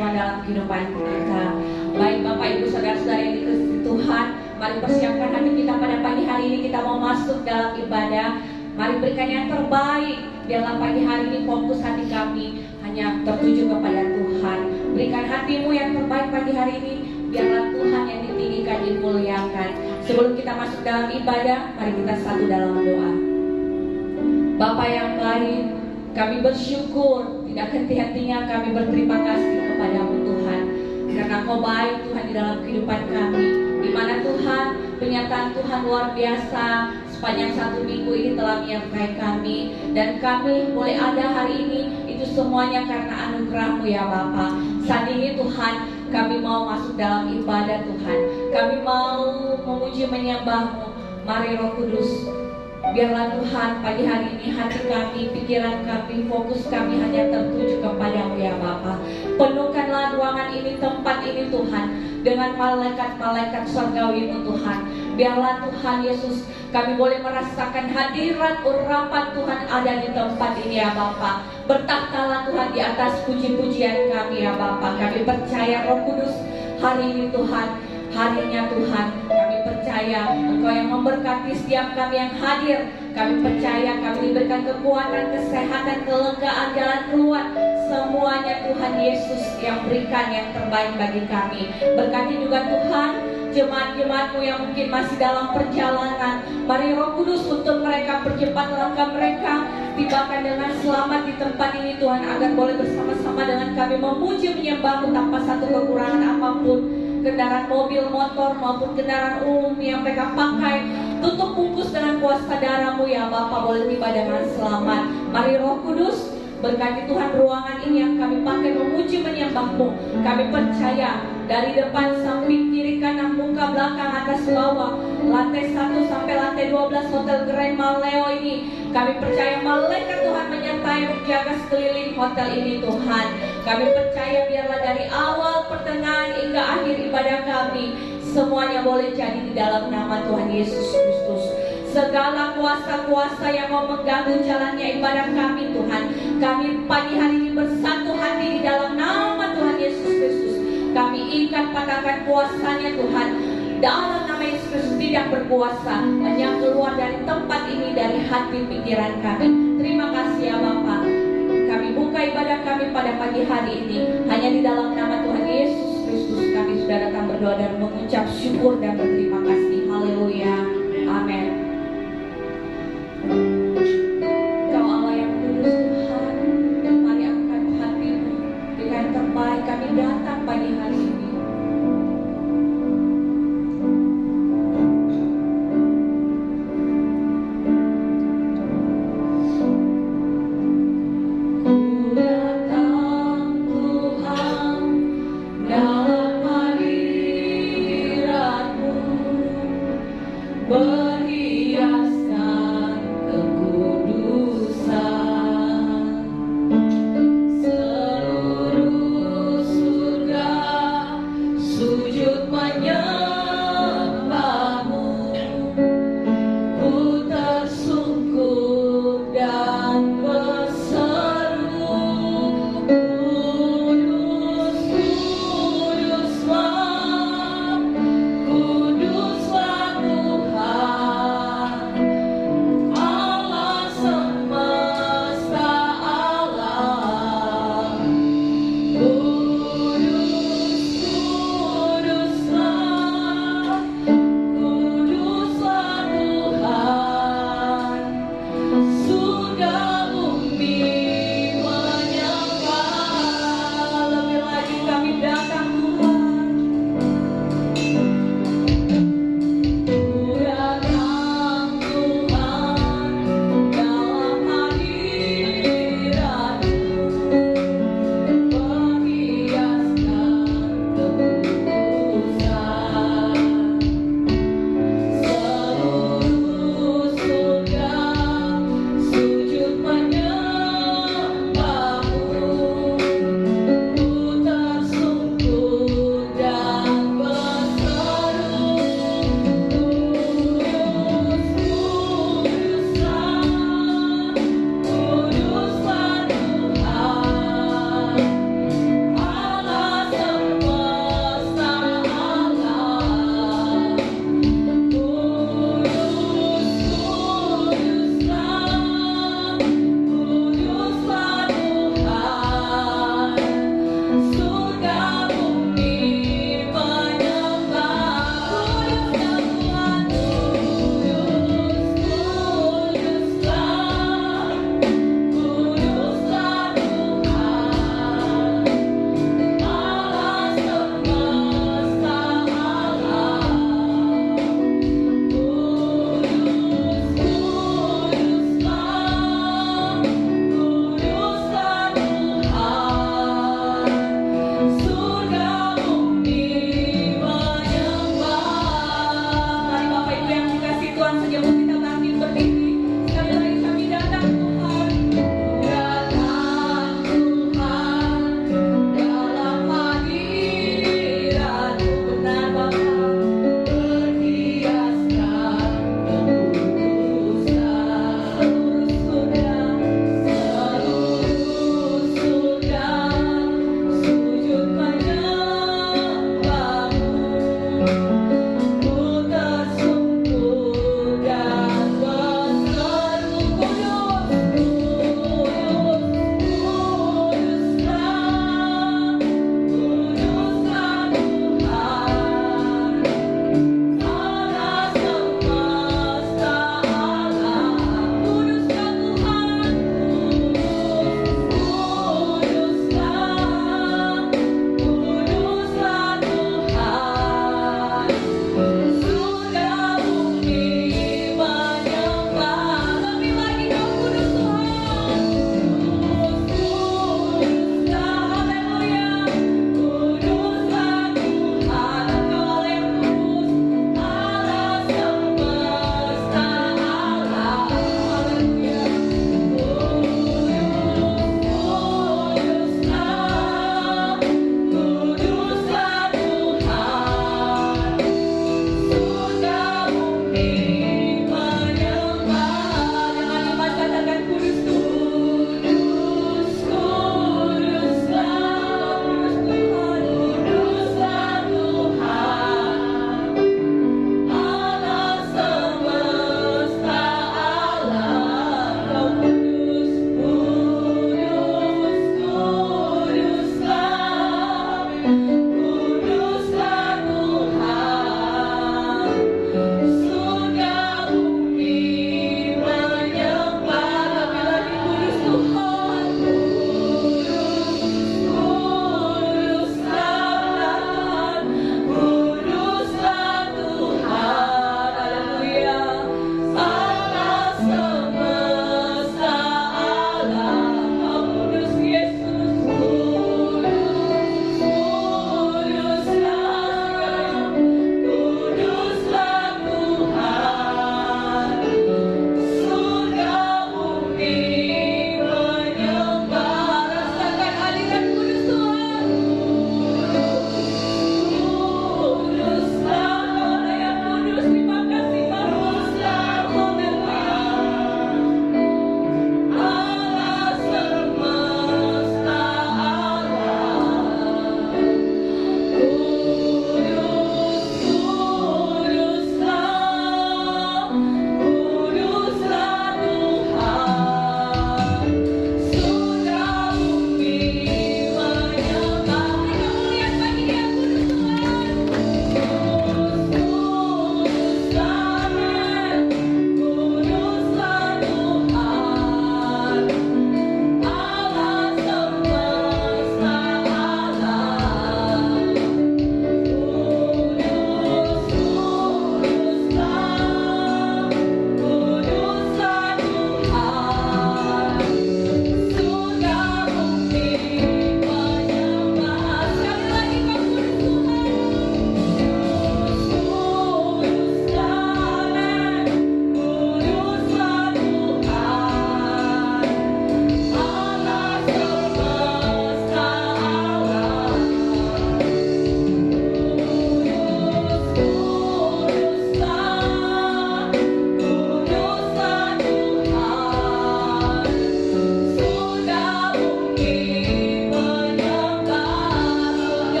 Tuhan dalam kehidupan kita. Baik Bapak Ibu Saudara-saudara yang dikasihi Tuhan, mari persiapkan hati kita pada pagi hari ini. Kita mau masuk dalam ibadah. Mari berikan yang terbaik. Biarlah pagi hari ini fokus hati kami hanya tertuju kepada Tuhan. Berikan hatimu yang terbaik pagi hari ini. Biarlah Tuhan yang ditinggikan, dimuliakan. Sebelum kita masuk dalam ibadah, mari kita satu dalam doa. Bapa yang baik, kami bersyukur, tidak henti-hentinya kami berterima kasih kepadamu Tuhan. Karena Kau baik Tuhan di dalam kehidupan kami. Di mana Tuhan, penyataan Tuhan luar biasa sepanjang 1 minggu ini telah menyertai kami. Dan kami boleh ada hari ini, itu semuanya karena anugerah-Mu ya Bapa. Saat ini Tuhan, kami mau masuk dalam ibadah Tuhan. Kami mau memuji menyembah-Mu. Mari Roh Kudus, biarlah Tuhan pagi hari ini hati kami, pikiran kami, fokus kami hanya tertuju kepada-Mu ya Bapa. Penuhkanlah ruangan ini, tempat ini Tuhan, dengan malaikat-malaikat surgawi-Mu Tuhan. Biarlah Tuhan Yesus, kami boleh merasakan hadirat urapan Tuhan ada di tempat ini ya Bapa. Bertakhtalah Tuhan di atas puji-pujian kami ya Bapa. Kami percaya Roh Kudus hari ini Tuhan, harinya Tuhan, kami percaya Engkau yang memberkati setiap kami yang hadir. Kami percaya kami diberikan kekuatan, kesehatan, kelegaan, jalan keluar. Semuanya Tuhan Yesus yang berikan yang terbaik bagi kami. Berkati juga Tuhan jemaat-jemaat-Mu yang mungkin masih dalam perjalanan. Mari Roh Kudus untuk mereka percepat langkah mereka, tibakan dengan selamat di tempat ini Tuhan, agar boleh bersama-sama dengan kami memuji menyembah-Mu tanpa satu kekurangan apapun. Kendaraan mobil, motor maupun kendaraan umum yang mereka pakai, tutup bungkus dengan kuasa darah-Mu ya Bapa, boleh tiba dengan selamat. Mari Roh Kudus berkati Tuhan ruangan ini yang kami pakai memuji menyembah-Mu. Kami percaya dari depan, samping, kiri, kanan, muka, belakang, atas, bawah, lantai 1 sampai lantai 12 Hotel Grand Maleo ini, kami percaya malaikat Tuhan menyertai menjaga sekeliling hotel ini Tuhan. Kami percaya biarlah dari awal, pertengahan hingga akhir ibadah kami, semuanya boleh jadi di dalam nama Tuhan Yesus Kristus. Segala kuasa-kuasa yang mau mengganggu jalannya ibadah kami Tuhan, kami pagi hari ini bersatu hati di dalam nama Tuhan Yesus Kristus. Kami ikat patahkan kuasanya Tuhan. Dalam nama Yesus Kristus tidak berkuasa, hanya keluar dari tempat ini, dari hati pikiran kami. Terima kasih ya Bapa. Kami buka ibadah kami pada pagi hari ini hanya di dalam nama Tuhan Yesus Kristus. Kami sudah datang berdoa dan mengucap syukur dan berterima kasih. Haleluya. Amin. Kau Allah yang kudus Tuhan, mari angkat hatimu dengan terbaik. Kami datang pagi hari ini. Dalam hadirat-Mu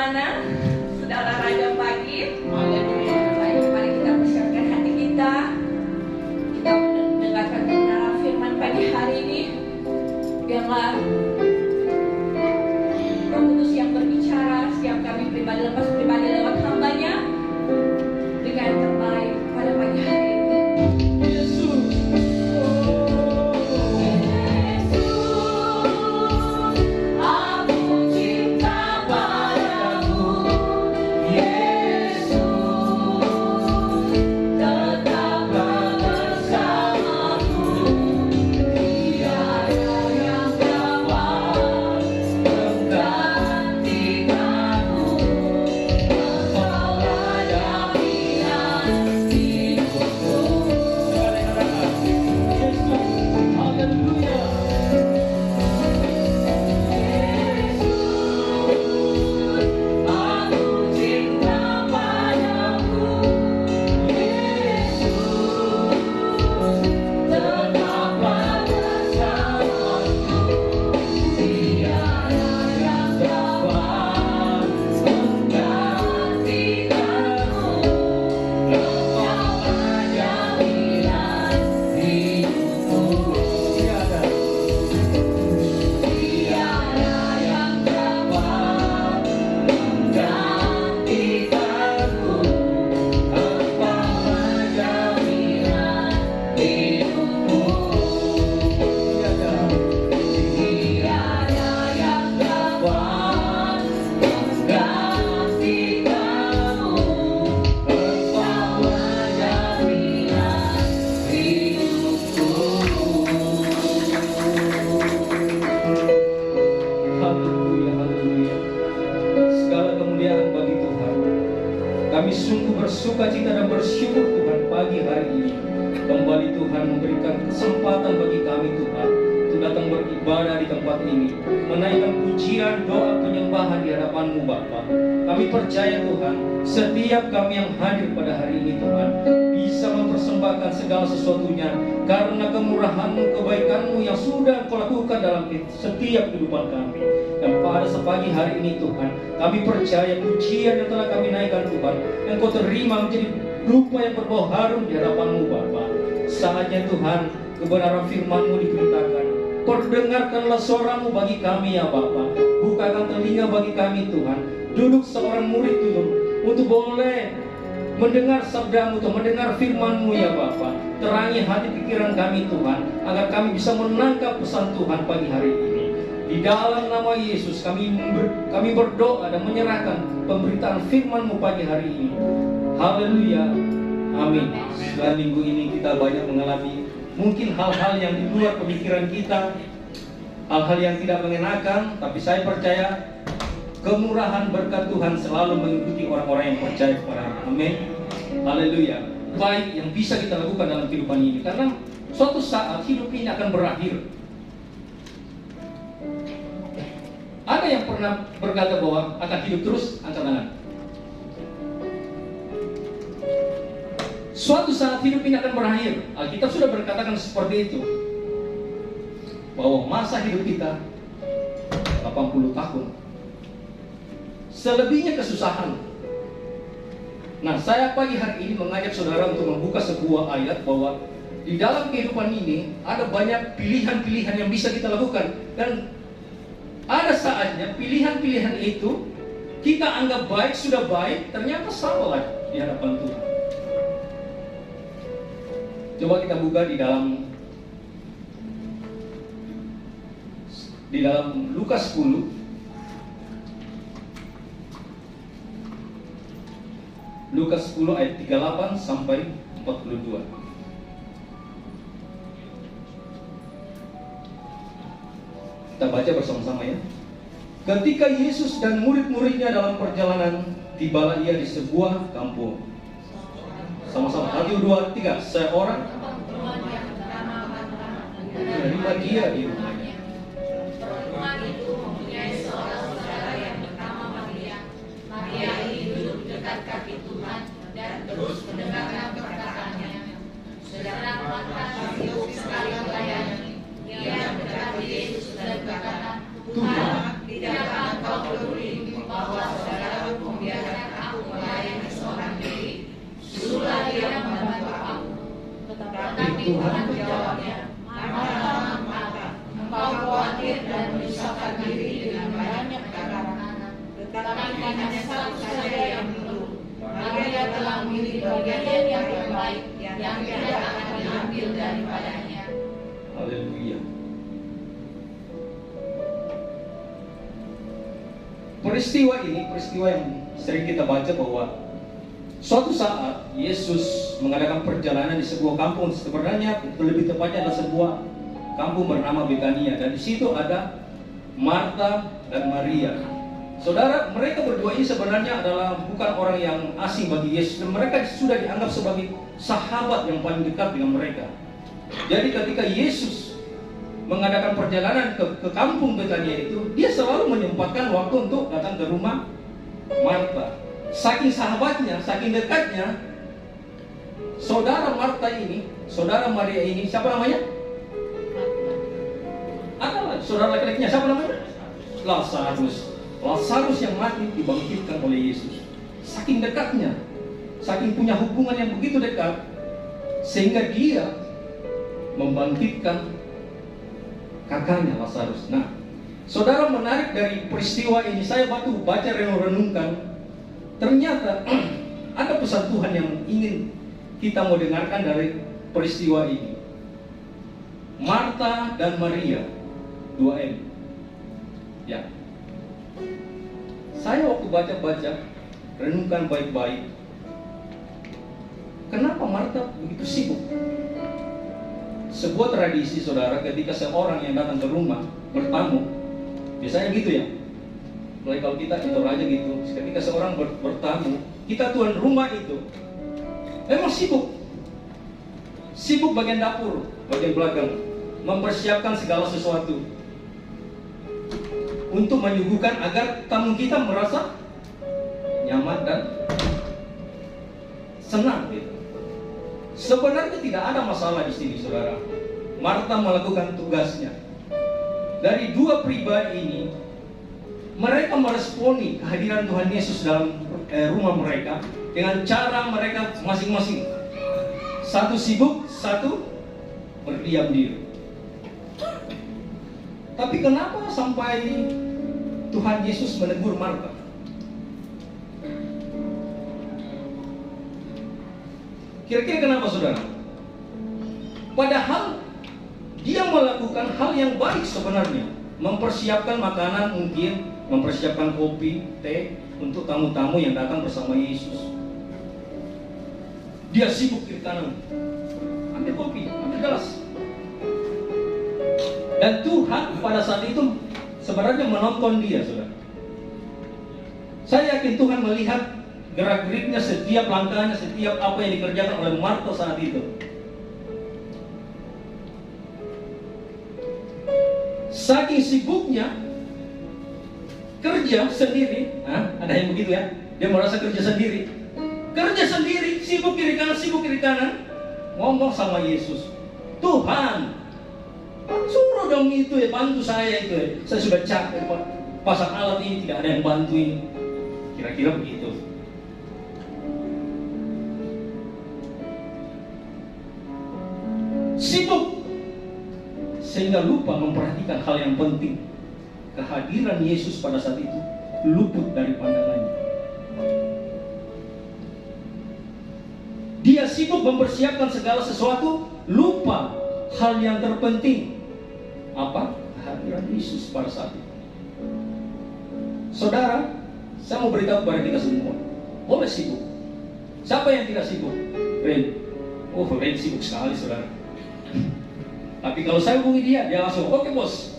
bagaimana? Sudah olahraga pagi? Baik, mari kita persiapkan hati kita. Kita mendengarkan kebenaran firman pagi hari ini. Biarlah Roh Kudus yang berbicara, setiap kami pribadi lepas pribadi lewat hambanya, dengan yang terbaik pada pagi hari ini. Sukacita dan bersyukur Tuhan pagi hari ini kembali Tuhan memberikan kesempatan bagi kami Tuhan untuk datang beribadah di tempat ini, menaikkan pujian, doa, penyembahan di hadapan-Mu Bapa. Kami percaya Tuhan, setiap kami yang hadir pada hari ini Tuhan bisa mempersembahkan segala sesuatunya karena kemurahan-Mu, kebaikan-Mu yang sudah Kau lakukan dalam setiap kehidupan kami. Dan pada sepagi hari ini Tuhan, kami percaya pujian yang telah kami naikkan Tuhan, yang Kau terima menjadi rupa yang berbau harum di hadapan-Mu Bapa. Saatnya Tuhan, kebenaran firman-Mu diberitakan. Perdengarkanlah suara-Mu bagi kami ya Bapa. Bukakan telinga bagi kami Tuhan. Duduk seorang murid Tuhan untuk boleh mendengar sabda-Mu, Tuhan, mendengar firman-Mu ya Bapa. Terangi hati pikiran kami Tuhan, agar kami bisa menangkap pesan Tuhan pagi hari ini. Di dalam nama Yesus kami berdoa dan menyerahkan pemberitaan firman-Mu pagi hari ini. Haleluya. Amin. Setelah minggu ini kita banyak mengalami mungkin hal-hal yang di luar pemikiran kita, hal-hal yang tidak mengenakan, tapi saya percaya kemurahan berkat Tuhan selalu mengikuti orang-orang yang percaya kepada Dia. Amin. Haleluya. Baik yang bisa kita lakukan dalam kehidupan ini, karena suatu saat hidup ini akan berakhir. Ada yang pernah berkata bahwa akan hidup terus? Angkat tangan. Suatu saat hidup ini akan berakhir. Alkitab sudah berkatakan seperti itu, bahwa masa hidup kita 80 tahun. Selebihnya kesusahan. Nah, saya pagi hari ini mengajak saudara untuk membuka sebuah ayat bahwa di dalam kehidupan ini ada banyak pilihan-pilihan yang bisa kita lakukan, dan ada saatnya pilihan-pilihan itu kita anggap baik, sudah baik, ternyata salah di hadapan Tuhan. Coba kita buka di dalam Lukas 10. Lukas 10 ayat 38 sampai 42. Kita baca bersama-sama ya. Ketika Yesus dan murid-muridnya dalam perjalanan, tibalah ia di sebuah kampung. Sama-sama, 1, 2, 3. Seorang menerima dia di rumahnya. Perempuan itu mempunyai seorang saudara yang bernama Maria. Maria ini duduk dekat kaki Tuhan dan terus mendengarkan perkataannya. Sedang mata Yesus sekali melayani, ia mendekati Yesus dan berkata, Tuhan, tidakkah engkau peduli bahwa saudara Tuhan menjawabnya, Marta, engkau khawatir dan menyusahkan diri dengan banyak perkara. Tetapi hanya satu saja yang perlu. Maria telah memilih bagian yang terbaik, yang tidak akan diambil daripadanya. Haleluya. Peristiwa ini, peristiwa yang sering kita baca bahwa suatu saat Yesus mengadakan perjalanan di sebuah kampung, sebenarnya lebih tepatnya adalah sebuah kampung bernama Betania, dan di situ ada Marta dan Maria. Saudara, mereka berdua ini sebenarnya adalah bukan orang yang asing bagi Yesus, dan mereka sudah dianggap sebagai sahabat yang paling dekat dengan mereka. Jadi ketika Yesus mengadakan perjalanan ke kampung Betania itu, dia selalu menyempatkan waktu untuk datang ke rumah Marta. Saking sahabatnya, saking dekatnya, saudara Marta ini, saudara Maria ini, siapa namanya? Adalah saudara laki-lakinya, siapa namanya? Lazarus. Lazarus yang mati dibangkitkan oleh Yesus. Saking dekatnya, saking punya hubungan yang begitu dekat, sehingga dia membangkitkan kakaknya Lazarus. Nah, saudara, menarik dari peristiwa ini, saya baca renung-renungkan, ternyata ada pesan Tuhan yang ingin kita mau dengarkan dari peristiwa ini. Marta dan Maria, 2M. Ya. Saya waktu baca-baca, renungkan baik-baik, kenapa Marta begitu sibuk? Sebuah tradisi, saudara, ketika seorang yang datang ke rumah bertamu, biasanya gitu ya. Mulai kalau kita itu aja gitu, ketika seorang bertamu, kita tuan rumah itu memang sibuk bagian dapur, bagian belakang, mempersiapkan segala sesuatu untuk menyuguhkan agar tamu kita merasa nyaman dan senang gitu. Sebenarnya tidak ada masalah di sini, saudara. Marta melakukan tugasnya. Dari dua pribadi ini, mereka meresponi kehadiran Tuhan Yesus dalam rumah mereka dengan cara mereka masing-masing. Satu sibuk, satu berdiam diri. Tapi kenapa sampai Tuhan Yesus menegur Marta? Kira-kira kenapa, saudara? Padahal dia melakukan hal yang baik sebenarnya, mempersiapkan makanan, mungkin mempersiapkan kopi, teh untuk tamu-tamu yang datang bersama Yesus. Dia sibuk kiri kanan, ambil kopi, ambil gelas. Dan Tuhan pada saat itu sebenarnya menonton dia, saudara. Saya yakin Tuhan melihat gerak-geriknya, setiap langkahnya, setiap apa yang dikerjakan oleh Marta saat itu. Saking sibuknya kerja sendiri, ada yang begitu ya, dia merasa kerja sendiri, sibuk kiri kanan, ngomong sama Yesus, Tuhan, suruh dong itu ya, bantu saya itu ya. Saya sudah capek pasang alat ini, tidak ada yang bantu ini. Kira-kira begitu. Sibuk sehingga lupa memperhatikan hal yang penting. Kehadiran Yesus pada saat itu luput dari pandangannya. Dia sibuk mempersiapkan segala sesuatu, lupa hal yang terpenting. Apa? Kehadiran Yesus pada saat itu. Saudara, saya mau beritahu kepada kita semua, boleh sibuk. Siapa yang tidak sibuk? Ren. Oh, Ren sibuk sekali, saudara. Tapi kalau saya hubungi dia langsung, oke bos.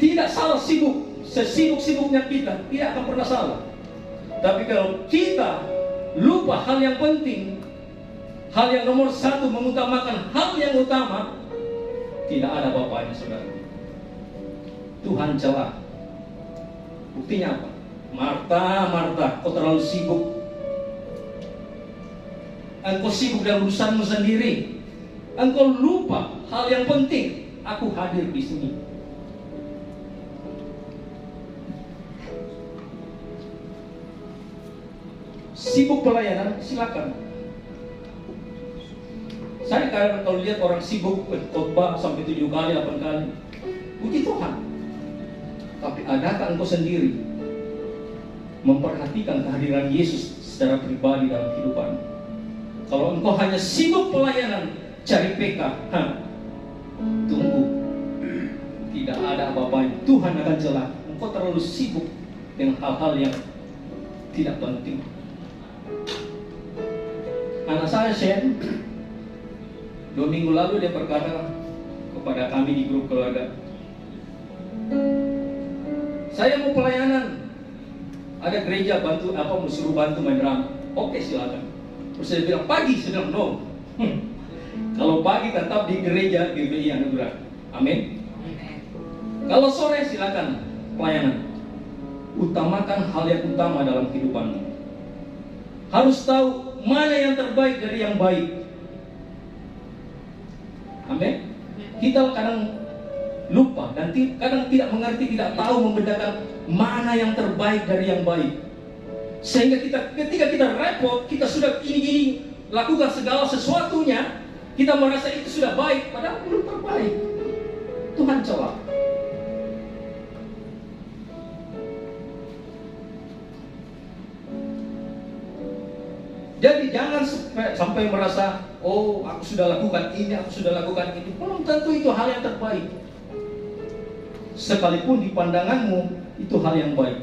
Tidak salah sibuk, sesibuk-sibuknya kita, tidak akan pernah salah. Tapi kalau kita lupa hal yang penting, hal yang nomor satu, mengutamakan hal yang utama, tidak ada apa-apanya, saudara. Tuhan celah. Buktinya apa? Marta, kau terlalu sibuk. Engkau sibuk dengan urusanmu sendiri. Engkau lupa hal yang penting. Aku hadir di sini. Sibuk pelayanan, silakan. kadang kalau lihat orang sibuk khotbah sampai 7 kali, 8 kali, puji Tuhan. Tapi adakah engkau sendiri memperhatikan kehadiran Yesus secara pribadi dalam kehidupan? Kalau engkau hanya sibuk pelayanan, cari PK, tunggu, tidak ada apa-apanya. Tuhan akan celah. Engkau terlalu sibuk dengan hal-hal yang tidak penting. Anak saya Shen, 2 minggu lalu dia berkata kepada kami di grup keluarga, saya mau pelayanan, ada gereja bantu suruh bantu main drum. Oke, silakan. Terus saya bilang pagi, saya bilang no. Kalau pagi tetap di gereja GBI Anugerah. Amin. Kalau sore silakan pelayanan. Utamakan hal yang utama dalam kehidupanmu. Harus tahu mana yang terbaik dari yang baik. Amin. Kita kadang lupa dan kadang tidak mengerti, tidak tahu membedakan mana yang terbaik dari yang baik. Sehingga ketika kita repot, kita sudah ini lakukan segala sesuatunya, kita merasa itu sudah baik, padahal belum terbaik. Tuhan celah. Jadi jangan sampai merasa, oh aku sudah lakukan ini, aku sudah lakukan ini. Belum tentu itu hal yang terbaik. Sekalipun di pandanganmu itu hal yang baik,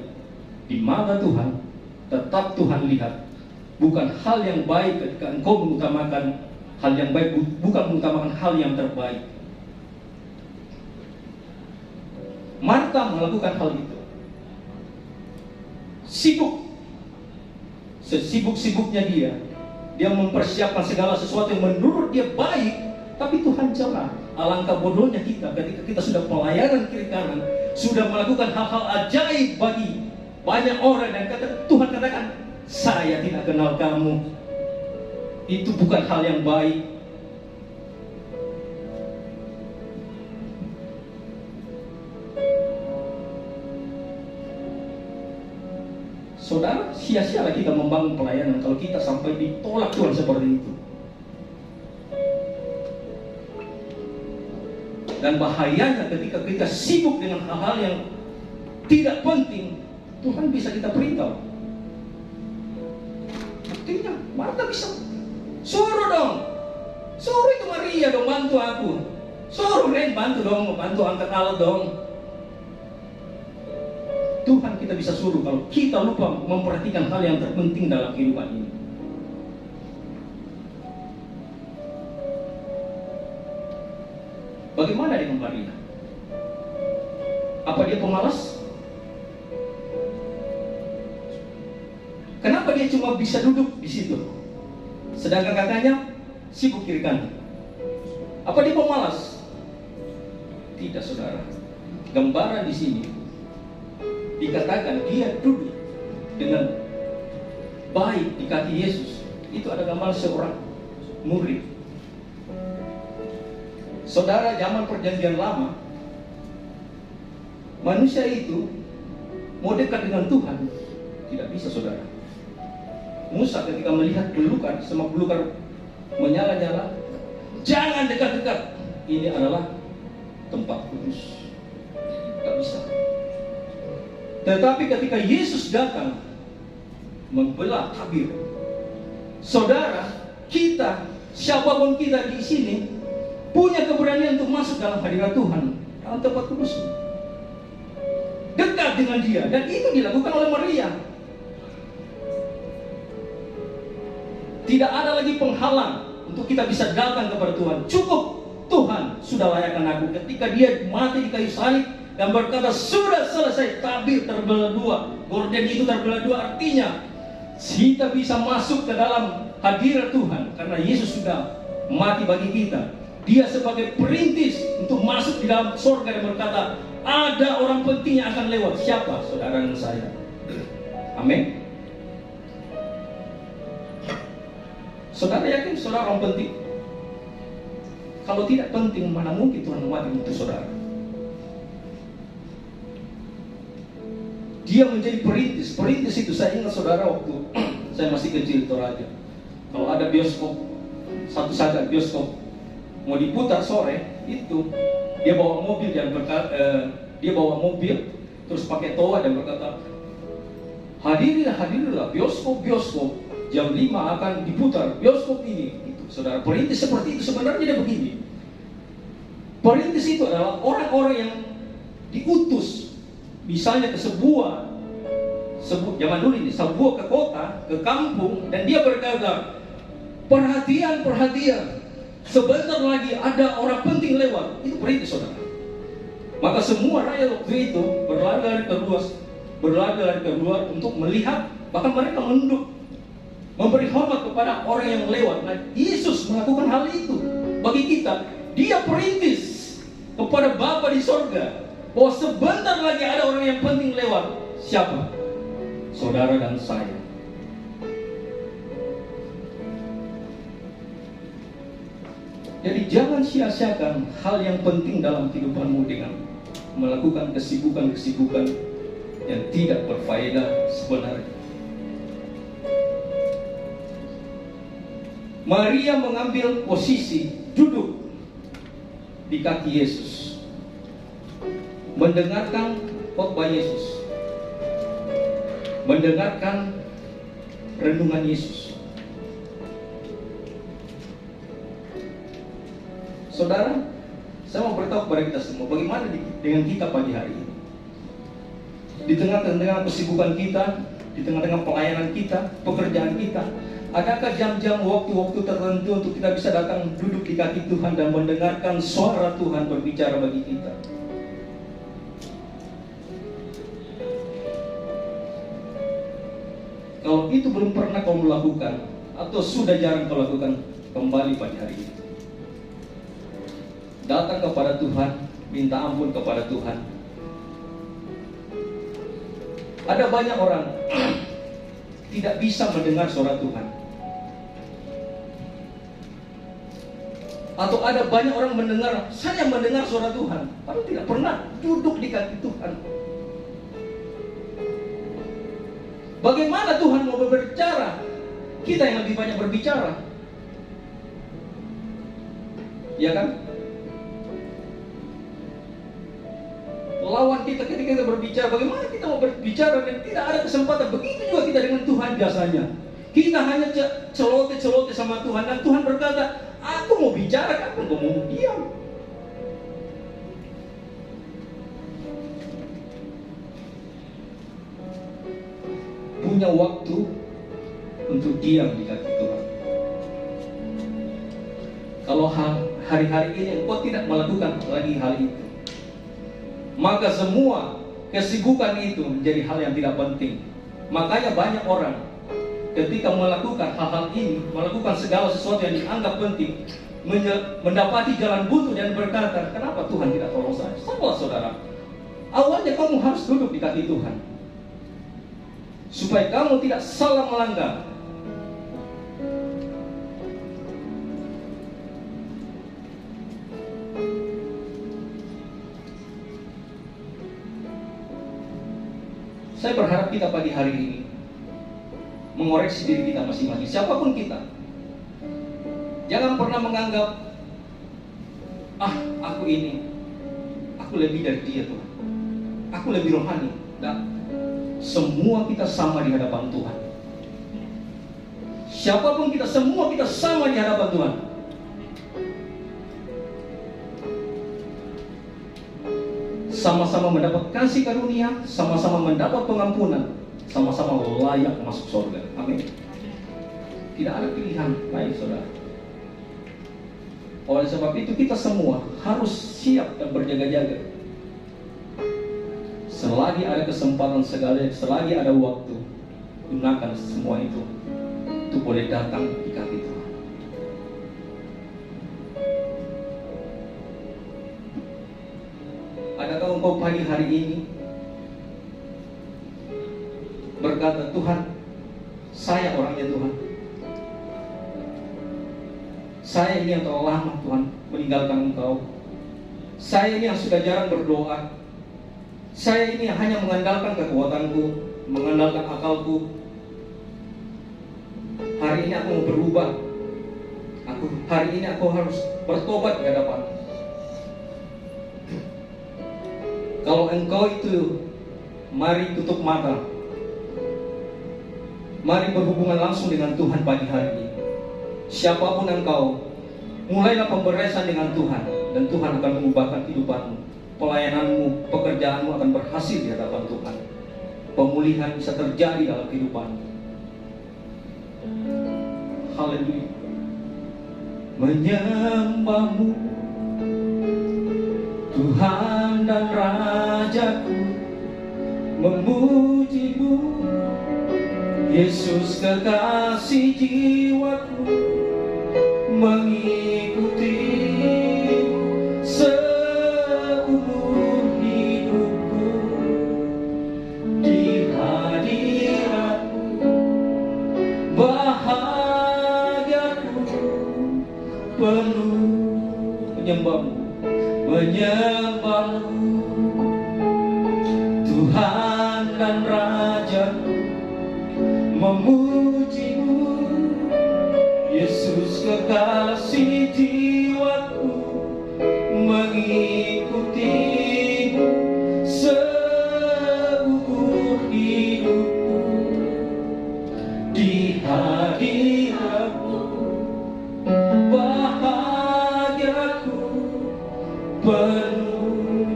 di mata Tuhan tetap Tuhan lihat. Bukan hal yang baik ketika engkau mengutamakan hal yang baik, bukan mengutamakan hal yang terbaik. Marta melakukan hal itu. Sibuk. Sesibuk-sibuknya dia mempersiapkan segala sesuatu yang menurut dia baik, tapi Tuhan celah. Alangkah bodohnya kita ketika kita sudah pelayanan kiri kanan, sudah melakukan hal-hal ajaib bagi banyak orang, dan Tuhan katakan, saya tidak kenal kamu. Itu bukan hal yang baik. Saudara, sia-sialah kita membangun pelayanan kalau kita sampai ditolak Tuhan seperti itu. Dan bahayanya ketika kita sibuk dengan hal-hal yang tidak penting, Tuhan bisa kita perintah. Buktinya, Marta bisa suruh dong, suruh itu Maria dong bantu aku, suruh Ren bantu dong, bantu angkat alat dong. Tuhan kita bisa suruh kalau kita lupa memperhatikan hal yang terpenting dalam kehidupan ini. Bagaimana dengan Maria? Apa dia pemalas? Kenapa dia cuma bisa duduk di situ, sedangkan kakaknya sibuk kiri kanan? Apa dia pemalas? Tidak, saudara. Gambaran di sini dikatakan dia duduk dengan baik di kaki Yesus. Itu ada gambar seorang murid. Saudara, zaman perjanjian lama, manusia itu mau dekat dengan Tuhan tidak bisa, saudara. Musa ketika melihat belukar, semak belukar menyala-nyala, jangan dekat-dekat, ini adalah tempat kudus. Tidak bisa. Tetapi ketika Yesus datang membelah tabir, saudara, kita, siapapun kita di sini punya keberanian untuk masuk dalam hadirat Tuhan, dalam tempat kudus, dekat dengan Dia, dan itu dilakukan oleh Maria. Tidak ada lagi penghalang untuk kita bisa datang kepada Tuhan. Cukup Tuhan sudah layakkan aku. Ketika Dia mati di kayu salib dan berkata sudah selesai, tabir terbelah dua, gorden itu terbelah dua, artinya kita bisa masuk ke dalam hadirat Tuhan karena Yesus sudah mati bagi kita. Dia sebagai perintis untuk masuk di dalam surga dan berkata, ada orang penting yang akan lewat. Siapa? Saudara dan saya. Amin. Saudara yakin saudara orang penting? Kalau tidak penting, mana mungkin Tuhan mati untuk saudara? Dia menjadi perintis. Perintis itu saya ingat, saudara, waktu saya masih kecil, Toraja. Kalau ada bioskop, satu saja bioskop mau diputar sore itu, dia bawa mobil dan dia bawa mobil terus pakai toa dan berkata, hadirilah bioskop jam 5 akan diputar bioskop ini. Itu, saudara, perintis seperti itu sebenarnya dia begini. Perintis itu adalah orang-orang yang diutus, misalnya ke sebuah zaman dulu ini, sebuah ke kota, ke kampung, dan dia berkata, perhatian, sebentar lagi ada orang penting lewat. Itu perintis, saudara. Maka semua rakyat waktu itu berlari keluar untuk melihat, bahkan mereka menunduk, memberi hormat kepada orang yang lewat. Nah, Yesus melakukan hal itu bagi kita. Dia perintis kepada Bapa di sorga bahwa sebentar lagi ada orang yang penting lewat. Siapa? Saudara dan saya. Jadi jangan sia-siakan hal yang penting dalam kehidupanmu dengan melakukan kesibukan-kesibukan yang tidak berfaedah sebenarnya. Maria mengambil posisi duduk di kaki Yesus, mendengarkan khotbah Yesus, mendengarkan renungan Yesus. Saudara, saya mau beritahu kepada kita semua, bagaimana dengan kita pagi hari ini? Di tengah-tengah kesibukan kita, di tengah-tengah pelayanan kita, pekerjaan kita, adakah jam-jam waktu-waktu tertentu untuk kita bisa datang duduk di kaki Tuhan dan mendengarkan suara Tuhan berbicara bagi kita? Kalau itu belum pernah kau melakukan, atau sudah jarang kau lakukan, kembali pagi hari ini. Datang kepada Tuhan, minta ampun kepada Tuhan. Ada banyak orang tidak bisa mendengar suara Tuhan. Atau ada banyak orang mendengar, saya mendengar suara Tuhan, tapi tidak pernah duduk di kaki Tuhan. Bagaimana Tuhan mau berbicara? Kita yang lebih banyak berbicara, ya kan? Lawan kita ketika kita berbicara, bagaimana kita mau berbicara dan tidak ada kesempatan. Begitu juga kita dengan Tuhan biasanya. Kita hanya celote sama Tuhan, dan Tuhan berkata, aku mau bicara, kapan kau mau diam? Punya waktu untuk diam di kaki Tuhan. Kalau hari-hari ini engkau tidak melakukan lagi hal itu, maka semua kesibukan itu menjadi hal yang tidak penting. Makanya banyak orang ketika melakukan hal-hal ini, melakukan segala sesuatu yang dianggap penting, mendapati jalan buntu dan berkata, kenapa Tuhan tidak tolong saya? Salah, saudara. Awalnya kamu harus duduk di kaki Tuhan, supaya kamu tidak salah melangkah. Saya berharap kita pagi hari ini mengoreksi diri kita masing-masing, siapapun kita. Jangan pernah menganggap, aku lebih dari dia Tuhan, aku lebih rohani. Nah, semua kita sama di hadapan Tuhan. Siapapun kita, semua kita sama di hadapan Tuhan. Sama-sama mendapat kasih karunia, sama-sama mendapat pengampunan, sama-sama layak masuk surga. Amin. Tidak ada pilihan lain, saudara. Oleh sebab itu kita semua harus siap dan berjaga-jaga. Selagi ada kesempatan, selagi ada waktu, gunakan semua itu untuk boleh datang di kaki Tuhan. Adakah engkau pagi hari ini berkata, Tuhan, saya orangnya Tuhan, saya ini yang terlalu lama Tuhan meninggalkan Engkau, saya ini yang sudah jarang berdoa, saya ini yang hanya mengandalkan kekuatanku, mengandalkan akalku. Hari ini aku mau berubah, aku hari ini aku harus bertobat di hadapan. Kalau engkau itu, mari tutup mata. Mari berhubungan langsung dengan Tuhan pagi hari ini. Siapapun engkau, mulailah pemberesan dengan Tuhan, dan Tuhan akan mengubahkan kehidupanmu. Pelayananmu, pekerjaanmu akan berhasil di hadapan Tuhan. Pemulihan bisa terjadi dalam kehidupanmu. Haleluya. Menyembahmu, Tuhan dan Rajaku, memujimu, Yesus kekasih jiwaku, mengikuti seumur hidupku, di hadiratmu bahagiaku penuh. Menyembahmu, menyembahmu, Tuhan dan Rajaku, memujimu, Yesus kekasih jiwaku, mengikutimu seumur hidupku, di hadiratmu bahagiaku penuh.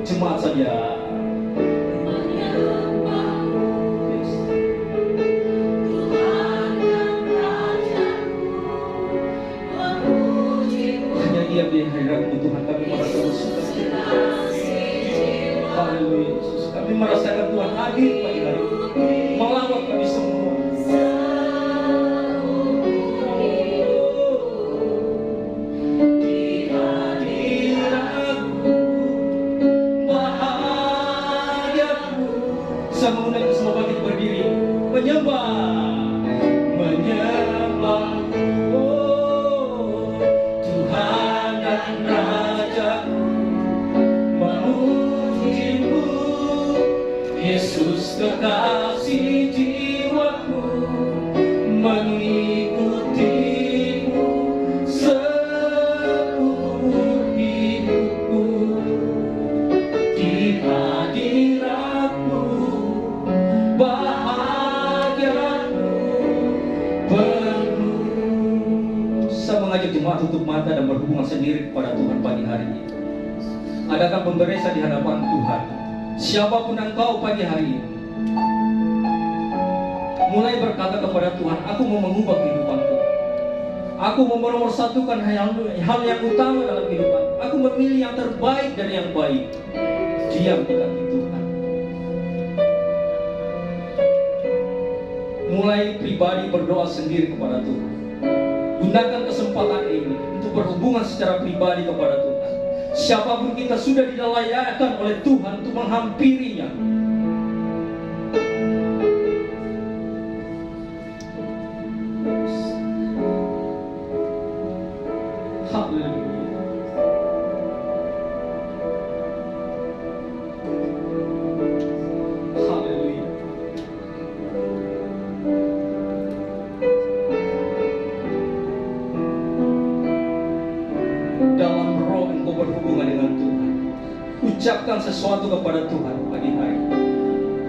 Jemaat saja. Hanya Dia di hadirat-Mu Tuhan, kami merasa bersyukur. Haleluya Yesus, kami merasakan Tuhan hadir pagi hari ini, melawat kami semua. Saya mengundang kita semua bangkit berdiri, menyembah, menyembah, oh Tuhan dan Raja-Ku, memujimu, Yesus kekasih jiwaku, mengikutimu seumur hidupku, di hadirat-Mu bahagiaku penuh. Saya mengajak jemaat tutup mata dan berhubungan sendiri kepada Tuhan pagi hari ini. Adakan pemberesan di hadapan Tuhan. Siapapun engkau pagi hari ini, mulai berkata kepada Tuhan, aku mau mengubah kehidupanku. Aku mau menomorsatukan hal yang utama dalam kehidupan. Aku memilih yang terbaik dari yang baik. Diam di kaki Tuhan. Mulai pribadi berdoa sendiri kepada Tuhan. Gunakan kesempatan ini untuk berhubungan secara pribadi kepada Tuhan. Siapapun kita sudah dilayakan oleh Tuhan untuk menghampirinya. Haleluya. Haleluya. Dalam roh engkau berhubungan dengan Tuhan. Ucapkan sesuatu kepada Tuhan pagi hari.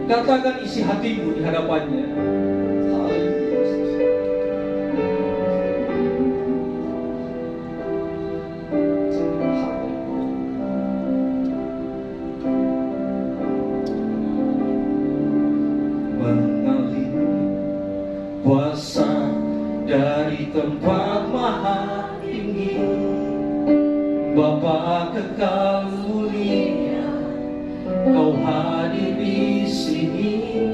Katakan isi hatimu di hadapannya. Mengalir kuasa dari tempat maha tinggi, Bapa kekal mulia, Kau hadir di sini,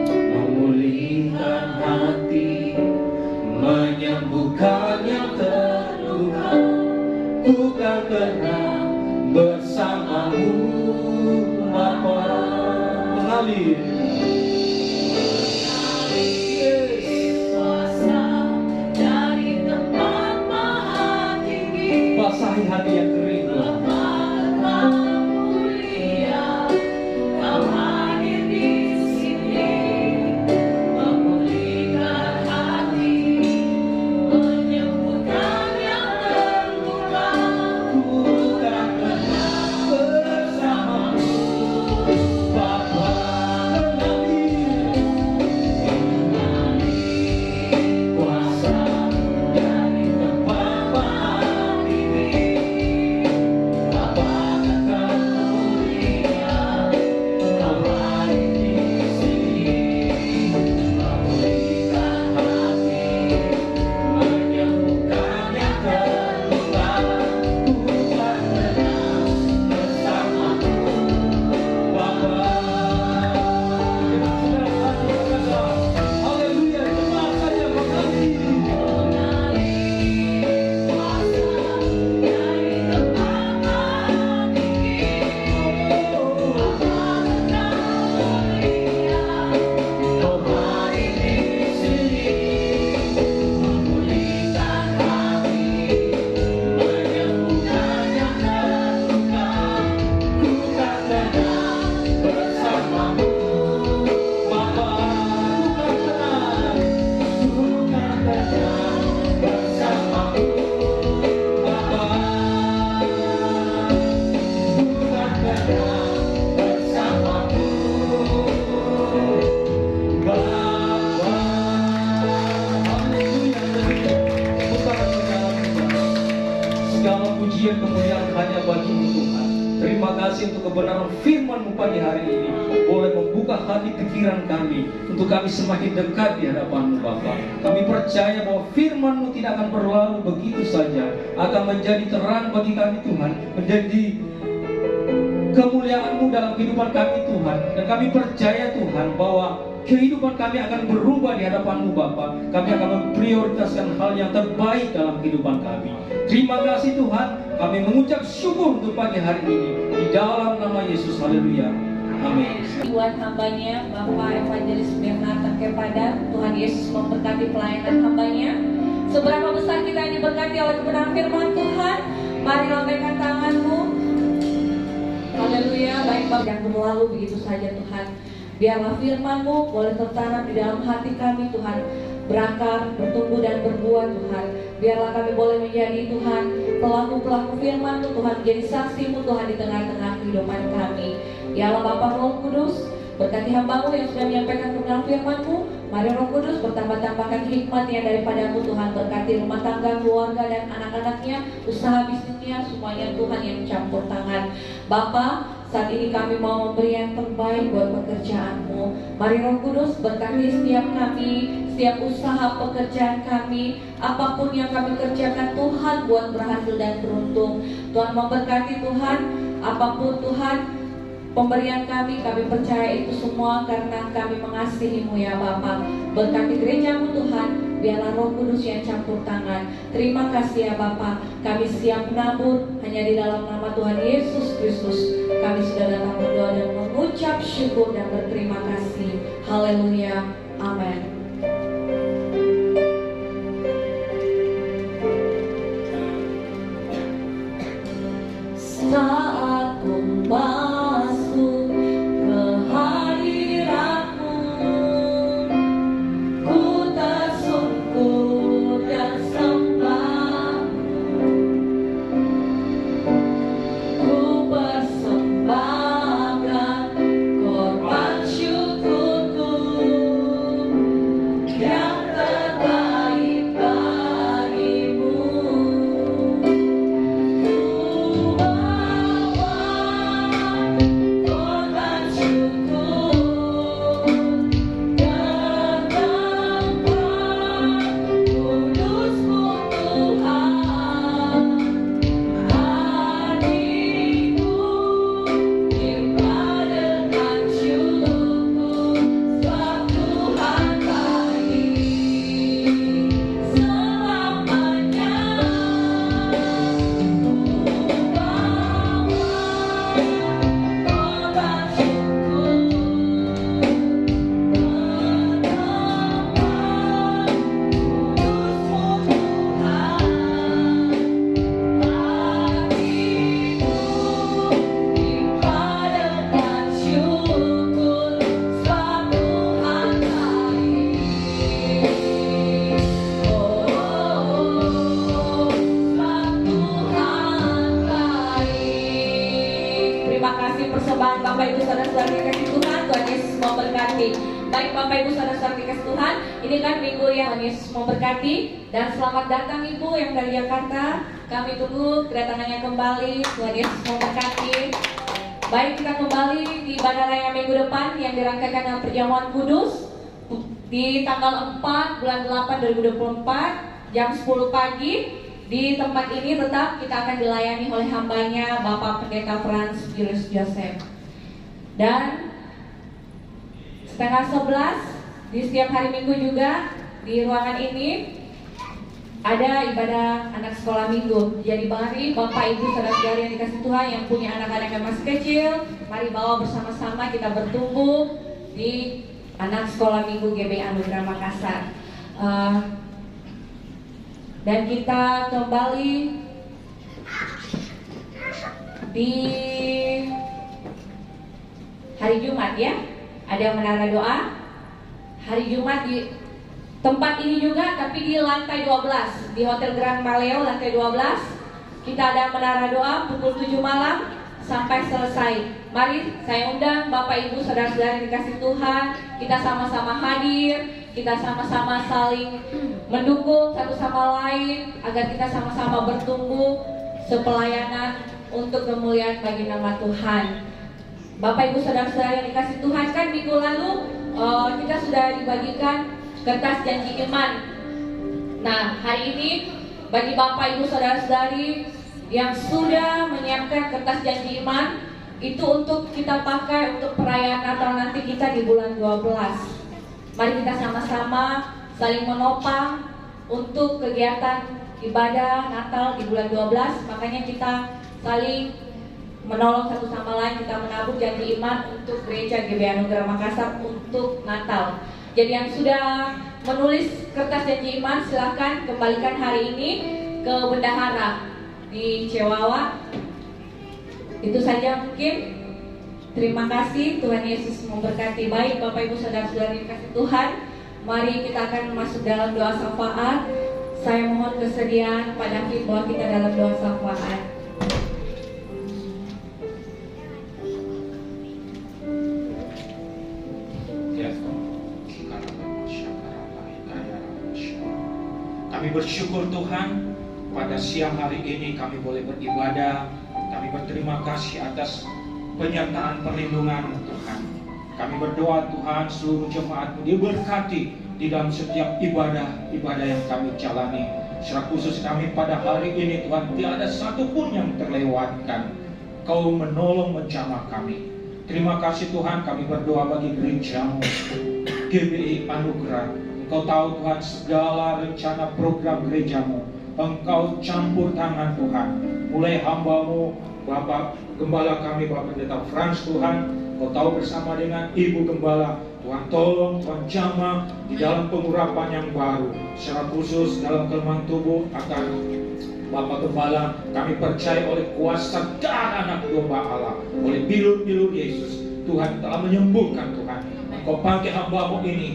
memulihkan hati, menyembuhkan yang terluka. Bukan karena bersamamu Bapa. Mengalir basahi hati yang kering, kasih untuk kebenaran firman-Mu pagi hari ini boleh membuka hati pikiran kami untuk kami semakin dekat di hadapan-Mu Bapa. Kami percaya bahwa firman-Mu tidak akan berlalu begitu saja, akan menjadi terang bagi kami Tuhan, menjadi kemuliaan-Mu dalam kehidupan kami Tuhan. Dan kami percaya Tuhan bahwa kehidupan kami akan berubah di hadapan-Mu Bapa. Kami akan memprioritaskan hal yang terbaik dalam kehidupan kami. Terima kasih Tuhan. Kami mengucap syukur untuk pagi hari ini di dalam nama Yesus. Haleluya. Amin. Buat hambanya Bapak Evangelis Bernard Kepada, Tuhan Yesus memberkati pelayanan hambanya. Seberapa besar kita yang diberkati oleh kebenaran firman Tuhan. Mari lambaikan tanganmu. Haleluya. Baik Bapak yang berlalu begitu saja Tuhan. Biarlah firman-Mu boleh tertanam di dalam hati kami Tuhan, berakar, bertumbuh dan berbuah Tuhan. Biarlah kami boleh menjadi Tuhan pelaku-pelaku firman-Mu Tuhan, menjadi saksi-Mu Tuhan di tengah-tengah kehidupan kami. Ya Allah Bapa Roh Kudus, berkati hamba-Mu yang sudah menyampaikan kebenaran firman-Mu. Mari Roh Kudus bertambah-tambahkan hikmat yang daripadamu Tuhan. Berkati rumah tangga, keluarga dan anak-anaknya, usaha bisnisnya, semuanya Tuhan yang campur tangan. Bapa, saat ini kami mau memberi yang terbaik buat pekerjaan-Mu. Mari Roh Kudus berkati setiap kami, setiap usaha pekerjaan kami, apapun yang kami kerjakan Tuhan buat berhasil dan beruntung. Tuhan memberkati Tuhan, apapun Tuhan pemberian kami percaya itu semua karena kami mengasihi-Mu ya Bapa. Berkati gereja-Mu Tuhan, biarlah Roh Kudus yang campur tangan. Terima kasih ya Bapa, kami siap menabur hanya di dalam nama Tuhan Yesus Kristus. Kami sudah datang berdoa dan mengucap syukur dan berterima kasih. Haleluya. Amin. Saat ku masuk ke hadirat-Mu, ku tersungkur dan sembah. Ku persembahkan korban syukurku yang terbaik bagimu. Bapak Ibu Saudara-saudara dikasih Tuhan, Tuhan Yesus memberkati. Baik Bapak Ibu Saudara-saudara dikasih Tuhan, ini kan minggu yang Tuhan Yesus memberkati. Dan selamat datang Ibu yang dari Jakarta. Kami tunggu kedatangannya kembali. Tuhan Yesus memberkati. Baik, kita kembali di Ibadah Raya minggu depan yang dirangkaikan dengan perjamuan kudus di tanggal 4 bulan 8 2024 jam 10 pagi. Di tempat ini tetap kita akan dilayani oleh hambanya Bapak Pendeta Frans Julius Joseph. Dan setengah 11 di setiap hari Minggu juga di ruangan ini ada ibadah anak sekolah minggu. Jadi mari Bapak Ibu saudara-saudari yang dikasih Tuhan yang punya anak-anak yang masih kecil, mari bawa bersama-sama kita bertumbuh di anak sekolah minggu GBI Anugerah Makassar. Dan kita kembali di hari Jumat ya. Ada yang menara doa hari Jumat di tempat ini juga, tapi di lantai 12 di Hotel Grand Maleo lantai 12. Kita ada menara doa pukul 7 malam sampai selesai. Mari saya undang Bapak Ibu saudara-saudara yang dikasih Tuhan, kita sama-sama hadir, kita sama-sama saling mendukung satu sama lain agar kita sama-sama bertumbuh sepelayanan untuk kemuliaan bagi nama Tuhan. Bapak Ibu Saudara-saudara yang dikasih Tuhan, kan minggu lalu kita sudah dibagikan kertas janji iman. Nah, hari ini bagi Bapak Ibu Saudara-saudari yang sudah menyiapkan kertas janji iman, itu untuk kita pakai untuk perayaan Natal nanti kita di bulan 12. Mari kita sama-sama saling menopang untuk kegiatan ibadah Natal di bulan 12. Makanya kita saling menolong satu sama lain, kita menabur janji iman untuk Gereja GBI Anugerah Makassar untuk Natal. Jadi yang sudah menulis kertas janji iman, silahkan kembalikan hari ini ke bendahara di Cewawa. Itu saja mungkin. Terima kasih, Tuhan Yesus memberkati. Baik Bapak Ibu Saudara-saudari yang kasih Tuhan, mari kita akan masuk dalam doa syafaat. Saya mohon kesediaan Pak David bahwa kita dalam doa syafaat. Kami bersyukur Tuhan, pada siang hari ini kami boleh beribadah. Kami berterima kasih atas penyertaan perlindungan Tuhan. Kami berdoa Tuhan, seluruh jemaat diberkati di dalam setiap ibadah yang kami jalani. Secara khusus kami pada hari ini Tuhan, tiada satupun yang terlewatkan. Kau menolong menjamah kami. Terima kasih Tuhan, kami berdoa bagi gerejamu GBI Anugerah. Engkau tahu Tuhan segala rencana program gerejamu. Engkau campur tangan Tuhan. Mulai hamba-Mu Bapak Gembala kami, Bapak Pendeta Frans Tuhan, Kau tahu bersama dengan Ibu Gembala, Tuhan tolong, Tuhan jamah di dalam pengurapan yang baru. Secara khusus dalam kelemahan tubuh akan Bapak Gembala, kami percaya oleh kuasa darah anak domba Allah, oleh bilur-bilur Yesus, Tuhan telah menyembuhkan Tuhan. Kau pakai hamba-Mu ini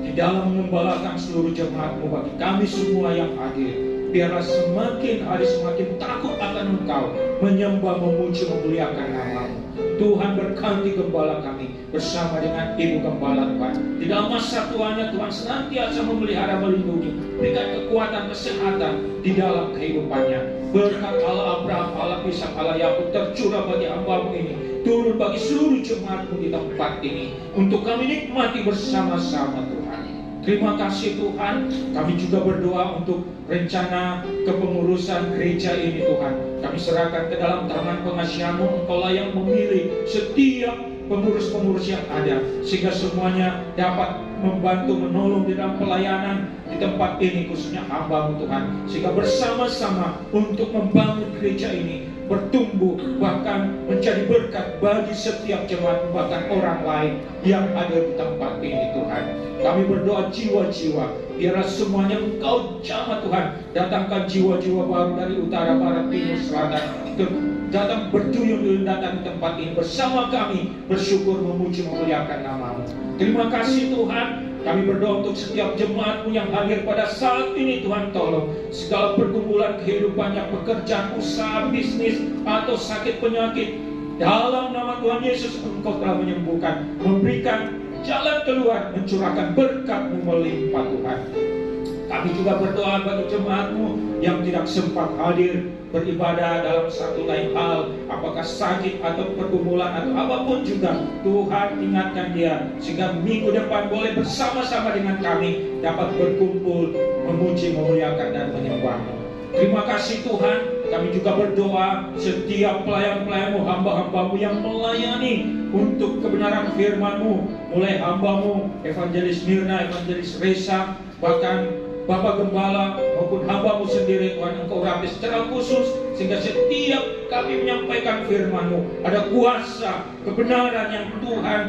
di dalam mengembalakan seluruh jemaat-Mu bagi kami semua yang hadir. Biarlah semakin hari semakin takut akan Engkau, menyembah, memuji, memuliakan nama-Mu. Tuhan berkati gembala kami bersama dengan Ibu Gembala Tuhan. Di dalam masa tuanya Tuhan senantiasa memelihara, melindungi, berikan kekuatan, kesehatan di dalam kehidupannya. Berkat Allah Abraham, Allah Ishak, Allah Yakub tercurah bagi hamba-Mu ini, turun bagi seluruh jemaat-Mu di tempat ini, untuk kami nikmati bersama-sama Tuhan. Terima kasih Tuhan, kami juga berdoa untuk rencana kepengurusan gereja ini Tuhan. Kami serahkan ke dalam tangan pengasihan-Mu, Engkau lah yang memilih setiap pengurus-pengurus yang ada, sehingga semuanya dapat membantu menolong di dalam pelayanan di tempat ini, khususnya hamba-Mu Tuhan. Sehingga bersama-sama untuk membangun gereja ini bertumbuh, bahkan menjadi berkat bagi setiap jemaat, bahkan orang lain yang ada di tempat ini Tuhan. Kami berdoa jiwa-jiwa, biarlah semuanya Engkau jamah Tuhan. Datangkan jiwa-jiwa baru dari utara, barat, timur, selatan, datang berduyun-duyun datang di tempat ini bersama kami, bersyukur, memuji, memuliakan nama-Mu. Terima kasih Tuhan. Kami berdoa untuk setiap jemaat-Mu yang hadir pada saat ini Tuhan, tolong segala pergumulan kehidupannya, pekerjaan, usaha, bisnis, atau sakit penyakit, dalam nama Tuhan Yesus Engkau telah menyembuhkan, memberikan jalan keluar, mencurahkan berkat-Mu melimpah Tuhan. Kami juga berdoa bagi jemaat-Mu yang tidak sempat hadir beribadah dalam satu lain hal, apakah sakit atau pergumulan atau apapun juga. Tuhan ingatkan dia, sehingga minggu depan boleh bersama-sama dengan kami dapat berkumpul, memuji, memuliakan, dan menyembah-Mu. Terima kasih Tuhan. Kami juga berdoa setiap pelayan-pelayan-Mu, hamba-hamba-Mu yang melayani untuk kebenaran firman-Mu, mulai hamba-Mu Evangelis Mirna, Evangelis Reza, bahkan Bapak Gembala maupun hamba-Mu sendiri Tuhan, Engkau rapi secara khusus, sehingga setiap kami menyampaikan firman-Mu ada kuasa kebenaran yang Tuhan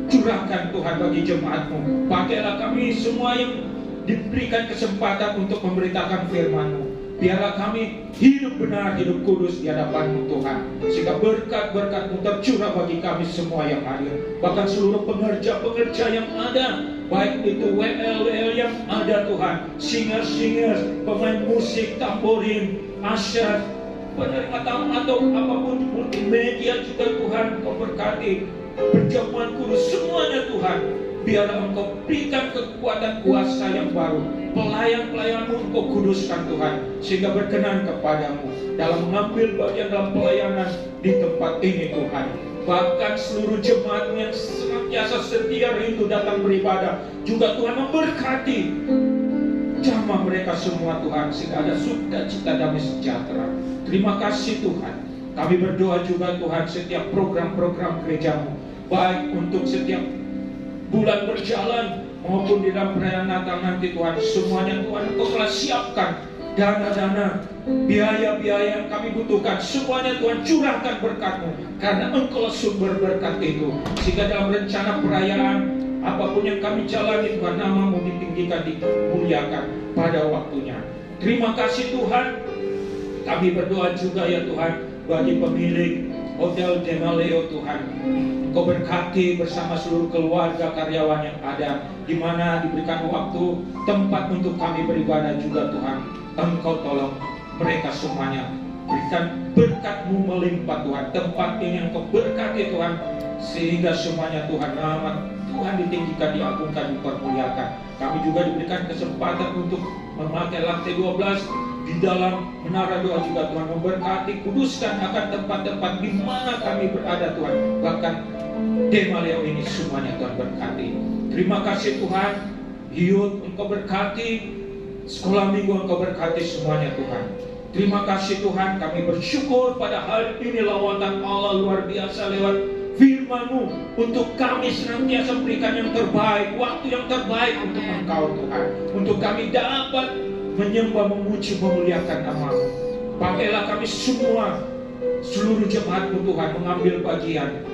curahkan Tuhan bagi jemaat-Mu. Pakailah kami semua yang diberikan kesempatan untuk memberitakan firman-Mu. Biarlah kami hidup benar, hidup kudus di hadapan-Mu Tuhan, sehingga berkat-berkat-Mu tercurah bagi kami semua yang hadir, bahkan seluruh pengerja-pengerja yang ada, baik itu WL yang ada Tuhan, singer-singer, pemain musik, tamborin, asyar, penerima tamu atau apapun multimedia juga Tuhan, Kau berkati perjamuan kudus semuanya Tuhan. Biarlah Engkau berikan kekuatan kuasa yang baru pelayan-pelayan-Mu Engkau kuduskan Tuhan, sehingga berkenan kepadamu dalam mengambil bagian dalam pelayanan di tempat ini Tuhan. Bahkan seluruh jemaat yang senantiasa setia rindu datang beribadah, juga Tuhan memberkati jamaah mereka semua Tuhan, sehingga ada sukacita damai sejahtera. Terima kasih Tuhan. Kami berdoa juga Tuhan, setiap program-program gereja-Mu, baik untuk setiap bulan berjalan maupun di dalam perayaan Natal nanti Tuhan, semuanya Tuhan Engkau telah siapkan dana-dana, biaya-biaya yang kami butuhkan, semuanya Tuhan curahkan berkat-Mu, karena Engkau sumber berkat itu, sehingga dalam rencana perayaan apapun yang kami jalani Tuhan, nama-Mu ditinggikan, dimuliakan pada waktunya. Terima kasih Tuhan. Kami berdoa juga ya Tuhan, bagi pemilik Hotel Demaleo Tuhan, Engkau berkati bersama seluruh keluarga karyawan yang ada, di mana diberikan waktu, tempat untuk kami beribadah juga Tuhan. Engkau tolong mereka semuanya, berikan berkat-Mu melimpah Tuhan. Tempat ini Engkau berkati Tuhan, sehingga semuanya Tuhan, nama Tuhan ditinggikan, diagungkan, dipermuliakan. Kami juga diberikan kesempatan untuk memakai lantai 12 di dalam menara doa juga Tuhan. Memberkati, kuduskan akan tempat-tempat di mana kami berada Tuhan. Bahkan Demaleo ini semuanya Tuhan berkati. Terima kasih Tuhan. Hiut Engkau berkati, sekolah minggu Engkau berkati semuanya Tuhan. Terima kasih Tuhan. Kami bersyukur pada hari ini lawatan Allah luar biasa lewat firman-Mu, untuk kami senantiasa memberikan yang terbaik, waktu yang terbaik untuk Engkau Tuhan, untuk kami dapat menyembah, memuji, memuliakan nama-Mu. Pakailah kami semua, seluruh jemaat-Mu Tuhan, mengambil bagian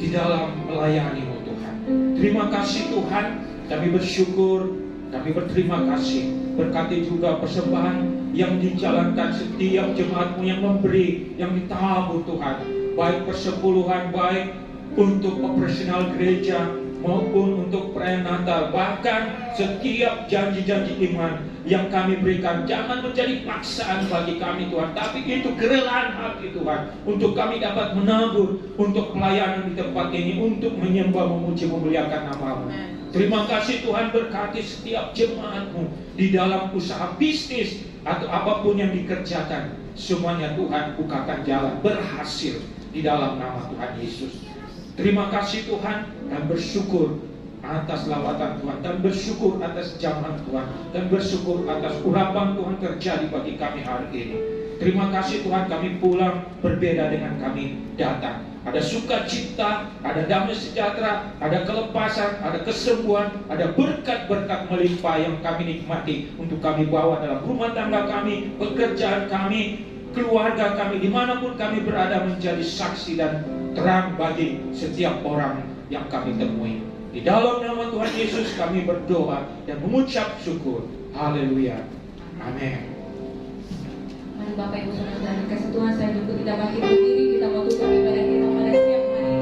di dalam melayani-Mu Tuhan. Terima kasih Tuhan. Kami bersyukur, kami berterima kasih. Berkati juga persembahan yang dijalankan setiap jemaat-Mu yang memberi, yang ditabur Tuhan, baik persepuluhan, baik untuk operasional gereja maupun untuk perayaan Natal. Bahkan setiap janji-janji iman yang kami berikan, jangan menjadi paksaan bagi kami Tuhan, tapi itu kerelaan hati Tuhan, untuk kami dapat menabur untuk pelayanan di tempat ini, untuk menyembah, memuji, memuliakan nama-Mu. Terima kasih Tuhan. Berkati setiap jemaat-Mu di dalam usaha bisnis atau apapun yang dikerjakan, semuanya Tuhan bukakan jalan berhasil di dalam nama Tuhan Yesus. Terima kasih Tuhan, dan bersyukur atas lawatan Tuhan, dan bersyukur atas zaman Tuhan, dan bersyukur atas urapan Tuhan terjadi bagi kami hari ini. Terima kasih Tuhan, kami pulang berbeda dengan kami datang. Ada sukacita, ada damai sejahtera, ada kelepasan, ada kesembuhan, ada berkat-berkat melimpah yang kami nikmati untuk kami bawa dalam rumah tangga kami, pekerjaan kami, keluarga kami, dimanapun kami berada, menjadi saksi dan terang bagi setiap orang yang kami temui. Di dalam nama Tuhan Yesus kami berdoa dan mengucap syukur. Haleluya. Amin. Mari Bapak Ibu Saudara dikasih Tuhan, saya juga kita bangkit berdiri, kita mau tutup ibadah kita pada siang hari.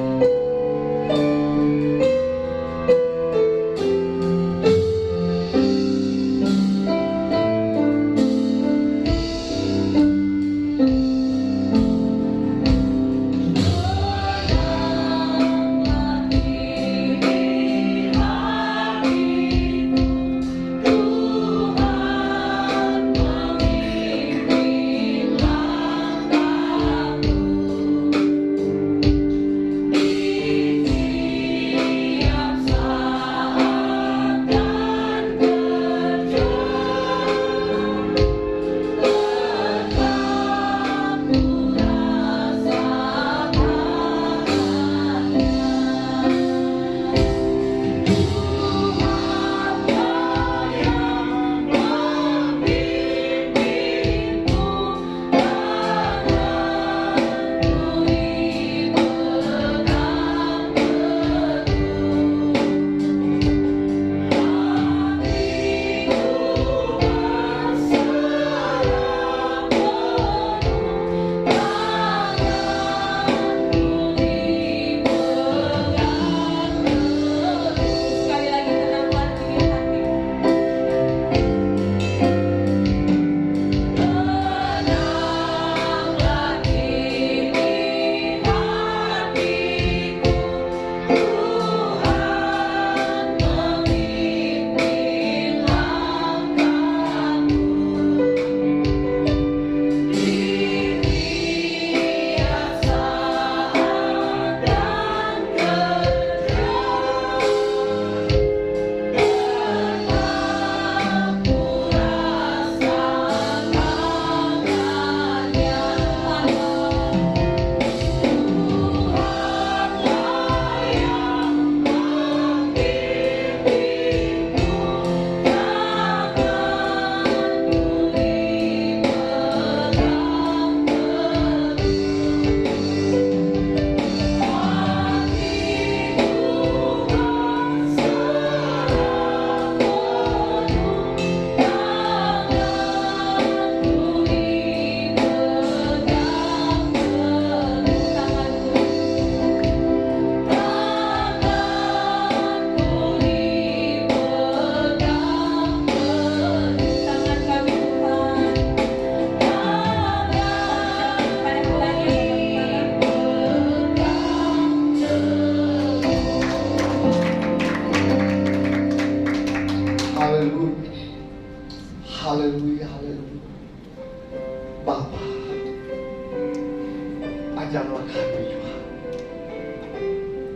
Haleluya. Haleluya, haleluya. Bapa, ajarlah kami Tuhan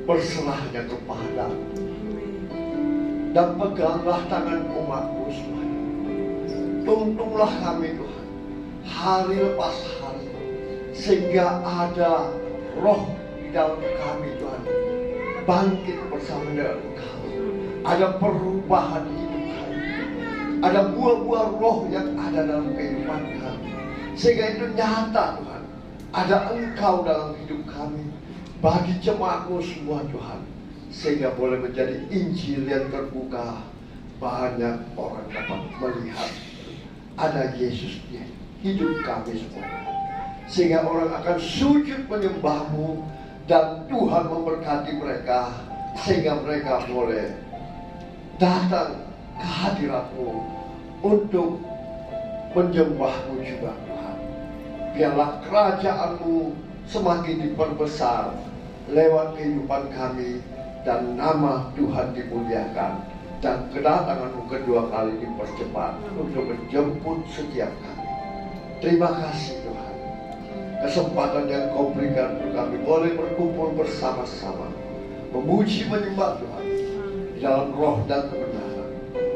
berserahnya kepada-Mu, dan peganglah tangan umat-Mu semuanya. Tuntunlah kami Tuhan hari lepas hari, sehingga ada roh di dalam kami Tuhan bangkit bersama dengan Engkau. Ada perubahan hidup kami, ada buah-buah roh yang ada dalam kehidupan kami, sehingga itu nyata Tuhan. Ada Engkau dalam hidup kami bagi jemaat-Mu semua Tuhan, sehingga boleh menjadi Injil yang terbuka. Banyak orang dapat melihat ada Yesus di hidup kami semua, sehingga orang akan sujud menyembah-Mu, dan Tuhan memberkati mereka sehingga mereka boleh datang ke hadirat-Mu untuk menyembah-Mu juga Tuhan. Biarlah kerajaan-Mu semakin diperbesar lewat kehidupan kami, dan nama Tuhan dimuliakan, dan kedatangan-Mu kedua kali dipercepat untuk menjemput setiap kami. Terima kasih Tuhan, kesempatan yang Kau berikan untuk kami boleh berkumpul bersama-sama, memuji menyembah Tuhan di dalam roh dan kebenaran.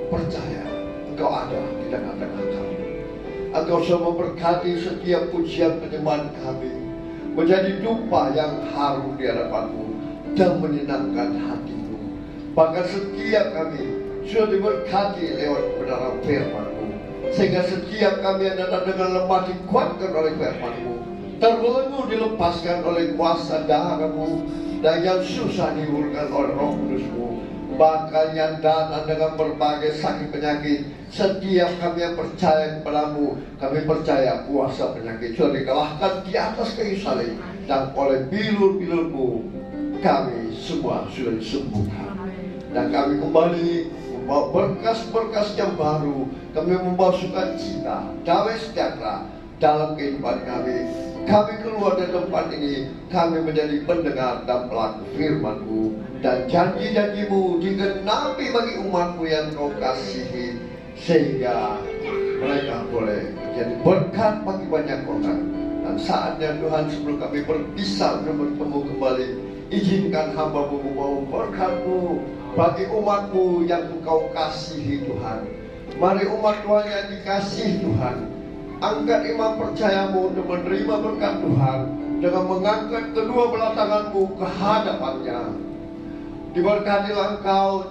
Percaya Engkau ada di tengah-tengah kami. Engkau sudah memberkati setiap pujian penyembahan kami menjadi dupa yang harum di hadapan-Mu dan menyenangkan hati-Mu. Bahkan setiap kami sudah diberkati lewat kebenaran firman-Mu, sehingga setiap kami yang datang dengan lemah dikuatkan oleh firman-Mu, terbelenggu dilepaskan oleh kuasa darah-Mu, dan yang susah dihulurkan oleh Roh Kudus-Mu. Bahkan yang datang dengan berbagai sakit penyakit, setiap kami yang percaya kepada-Mu, kami percaya kuasa penyakit sudah dikalahkan di atas kayu salib, dan oleh bilur-bilur-Mu kami semua sudah disembuhkan. Dan kami kembali membawa berkas-berkas yang baru, kami membawa sukacita, damai sejahtera dalam kehidupan kami. Kami keluar dari tempat ini, kami menjadi pendengar dan pelaku firman-Mu, dan janji-janji-Mu digenapi bagi umat-Mu yang Kau kasihi, sehingga mereka boleh menjadi berkat bagi banyak orang. Dan saatnya Tuhan, sebelum kami berpisah untuk bertemu kembali, izinkan hamba-Mu membawa berkat-Mu bagi umat-Mu yang Engkau kasihi Tuhan. Mari umat Tuhan yang dikasihi Tuhan, angkat iman percaya-Mu untuk menerima berkat Tuhan dengan mengangkat kedua belah tangan-Mu ke hadapan-Nya. Diberkatilah Engkau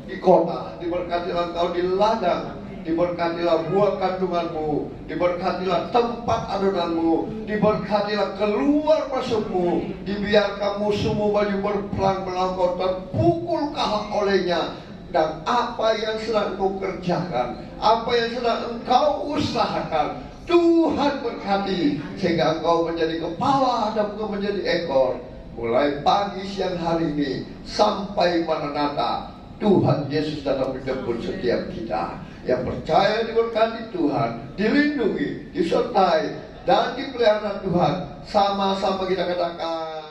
di kota, diberkatilah Engkau di ladang, diberkatilah buah kandungan-Mu, diberkatilah tempat adonan-Mu, diberkatilah keluar masuk-Mu. Dibiarkan musuh-Mu maju berperang melawan Kau, terpukul kalah olehnya. Dan apa yang sedang Engkau kerjakan, apa yang sedang Engkau usahakan, Tuhan berkati, sehingga Engkau menjadi kepala dan Engkau menjadi ekor. Mulai pagi siang hari ini sampai Maranatha, Tuhan Yesus datang menjemput setiap kita yang percaya diberkati Tuhan, dilindungi, disertai, dan dipelihara Tuhan. Sama-sama kita katakan